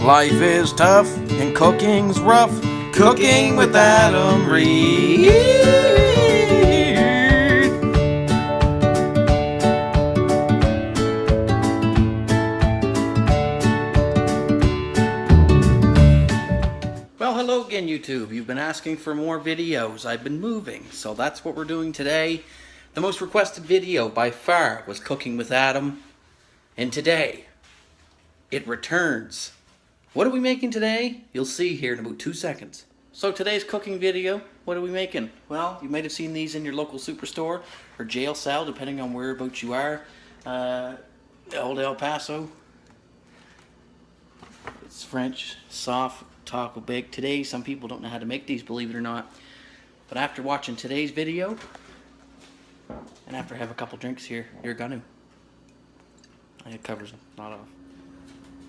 Life is tough and cooking's rough. Cooking with Adam Reed. Well, hello again, YouTube. You've been asking for more videos. I've been moving, so that's what we're doing today. The most requested video by far was Cooking with Adam, and today it returns. What are we making today? You'll see here in about 2 seconds. So today's cooking video, what are we making? Well, you might have seen these in your local superstore or jail cell, depending on whereabouts you are. Old El Paso. It's French, soft taco bake. Today, some people don't know how to make these, believe it or not. But after watching today's video, and after I have a couple drinks here, you're gonna. It covers them, not off.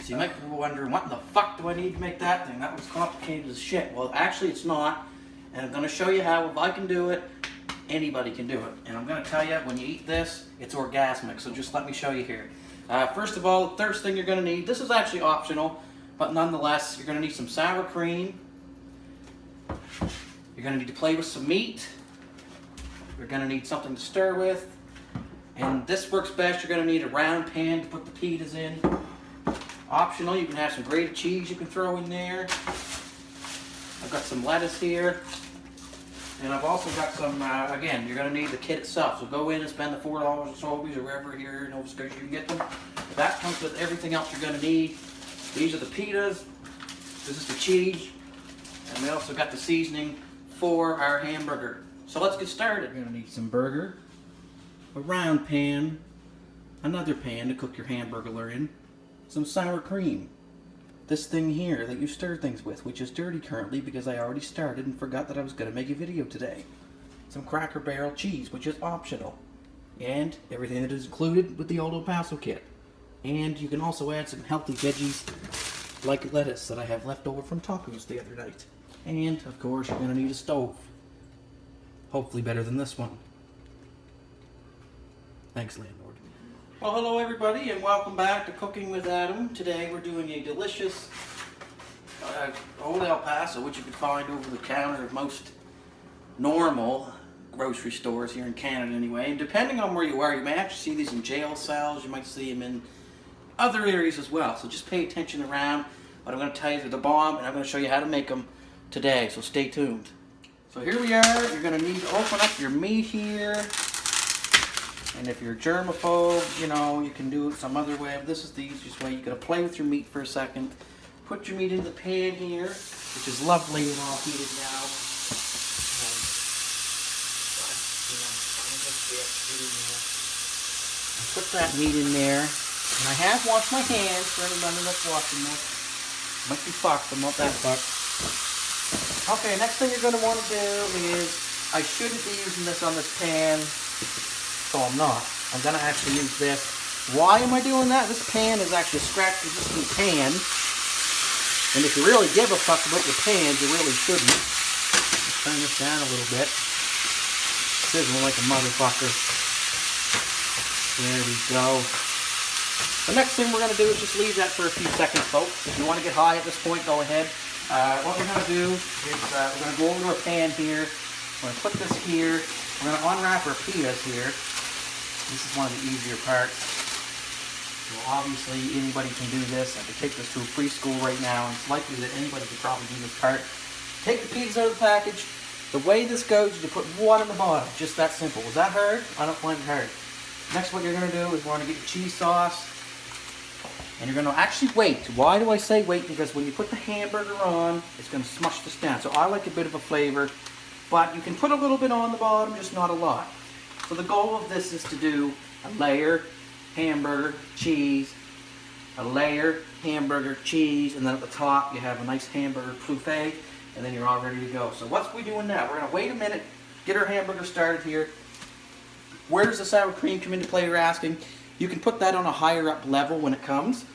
So you might be wondering, what in the fuck do I need to make that thing? That was complicated as shit. Well, actually it's not. And I'm going to show you how, if I can do it, anybody can do it. And I'm going to tell you, when you eat this, it's orgasmic. So just let me show you here. First of all, the first thing you're going to need, this is actually optional, but nonetheless, you're going to need some sour cream. You're going to need to play with some meat. You're going to need something to stir with. And this works best, you're going to need a round pan to put the pitas in. Optional, you can have some grated cheese you can throw in there. I've got some lettuce here. And I've also got some, again, you're going to need the kit itself. So go in and spend the $4 at Sobeys or wherever here in Nova Scotia you can get them. That comes with everything else you're going to need. These are the pitas. This is the cheese. And we also got the seasoning for our hamburger. So let's get started. You're going to need some burger, a round pan, another pan to cook your hamburger in, some sour cream, this thing here that you stir things with, which is dirty currently because I already started and forgot that I was going to make a video today, some Cracker Barrel cheese, which is optional, and everything that is included with the old El Paso kit. And you can also add some healthy veggies like lettuce that I have left over from tacos the other night. And of course you're going to need a stove, hopefully better than this one. Thanks, landlord. Well, hello everybody, and welcome back to Cooking with Adam. Today we're doing a delicious old El Paso, which you can find over the counter at most normal grocery stores here in Canada anyway. And depending on where you are, you may actually see these in jail cells, you might see them in other areas as well. So just pay attention around. But I'm going to tell you they're the bomb, and I'm going to show you how to make them today, so stay tuned. So here we are. You're going to need to open up your meat here. And if you're germaphobe, you know, you can do it some other way. This is the easiest way. You're going to play with your meat for a second. Put your meat in the pan here, which is lovely and all heated now. Put that meat in there. And I have washed my hands for anybody that's watching this. Might be fucked, but not that fucked. Okay, next thing you're going to want to do is, I shouldn't be using this on this pan. So I'm not. I'm going to actually use this. Why am I doing that? This pan is actually a scratch-resistant pan. And if you really give a fuck about your pans, you really shouldn't. Let's turn this down a little bit. Sizzling like a motherfucker. There we go. The next thing we're going to do is just leave that for a few seconds, folks. If you want to get high at this point, go ahead. What we're going to do is we're going to go over to a pan here. We're going to put this here. We're going to unwrap our pitas here. This is one of the easier parts. So obviously anybody can do this. I could take this to a preschool right now, and it's likely that anybody could probably do this part. Take the pitas out of the package. The way this goes is you put one in the bottom. Just that simple. Was that hard? I don't find it hard. Next, what you're going to do is we're going to get your cheese sauce. And you're going to actually wait. Why do I say wait? Because when you put the hamburger on, it's going to smush this down. So I like a bit of a flavor. But you can put a little bit on the bottom, just not a lot. So the goal of this is to do a layer, hamburger, cheese, a layer, hamburger, cheese, and then at the top you have a nice hamburger souffle, and then you're all ready to go. So what we doing now? We're going to wait a minute, get our hamburger started here. Where does the sour cream come into play, you're asking? You can put that on a higher up level when it comes,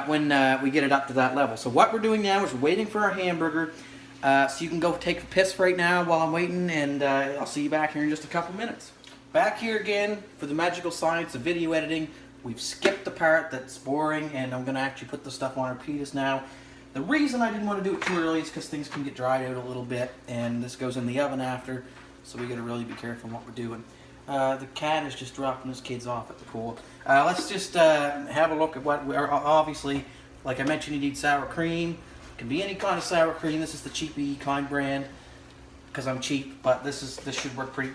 when we get it up to that level. So what we're doing now is we're waiting for our hamburger. So you can go take a piss right now while I'm waiting, and I'll see you back here in just a couple minutes. Back here again for the magical science of video editing We've skipped the part that's boring, and I'm going to actually put the stuff on our pitas now. The reason I didn't want to do it too early is because things can get dried out a little bit, and this goes in the oven after, so we got to really be careful what we're doing. The cat is just dropping his kids off at the pool. Let's just have a look at what we're, obviously, like I mentioned, you need sour cream. It can be any kind of sour cream. This is the cheapy kind brand, because I'm cheap, but this should work pretty.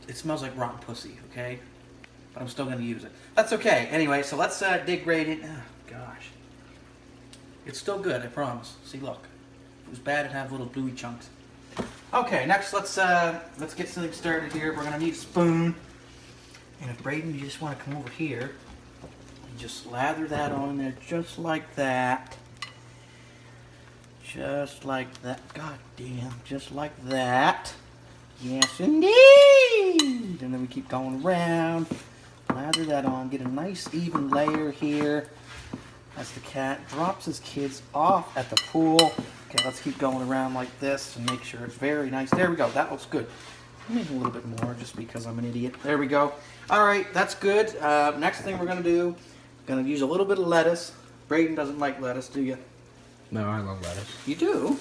It smells like rotten pussy, okay? But I'm still going to use it. That's okay. Anyway, so let's dig right in. Oh, gosh. It's still good, I promise. See, look. If it was bad, it'd have little bluey chunks. Okay, next let's get something started here. We're going to need a spoon. And if Braden, you just want to come over here, and just lather that on there just like that. Just like that. God damn. Just like that. Yes, indeed. And then we keep going around. Lather that on. Get a nice even layer here. As the cat drops his kids off at the pool. Okay, let's keep going around like this and make sure it's very nice. There we go. That looks good. Maybe a little bit more just because I'm an idiot. There we go. All right, that's good. Next thing we're going to do, going to use a little bit of lettuce. Braden doesn't like lettuce, do you? No, I love lettuce. You do?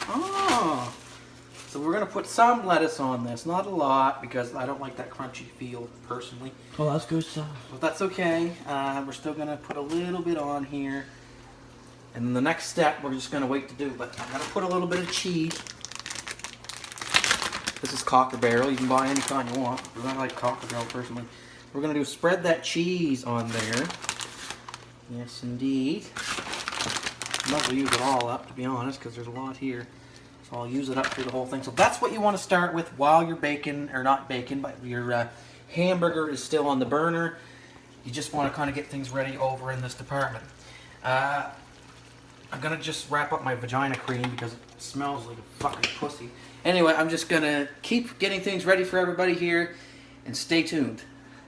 Oh. So we're going to put some lettuce on this. Not a lot, because I don't like that crunchy feel, personally. Oh, that's good stuff. But that's okay. We're still going to put a little bit on here. And then the next step, we're just going to wait to do. But I'm going to put a little bit of cheese. This is Cracker Barrel. You can buy any kind you want. I like Cracker Barrel, personally. We're going to do spread that cheese on there. Yes, indeed. I might as well use it all up, to be honest, because there's a lot here. So I'll use it up through the whole thing. So that's what you want to start with while you're baking, or not baking, but your hamburger is still on the burner. You just want to kind of get things ready over in this department. I'm going to just wrap up my vagina cream because it smells like a fucking pussy. Anyway, I'm just going to keep getting things ready for everybody here, and stay tuned.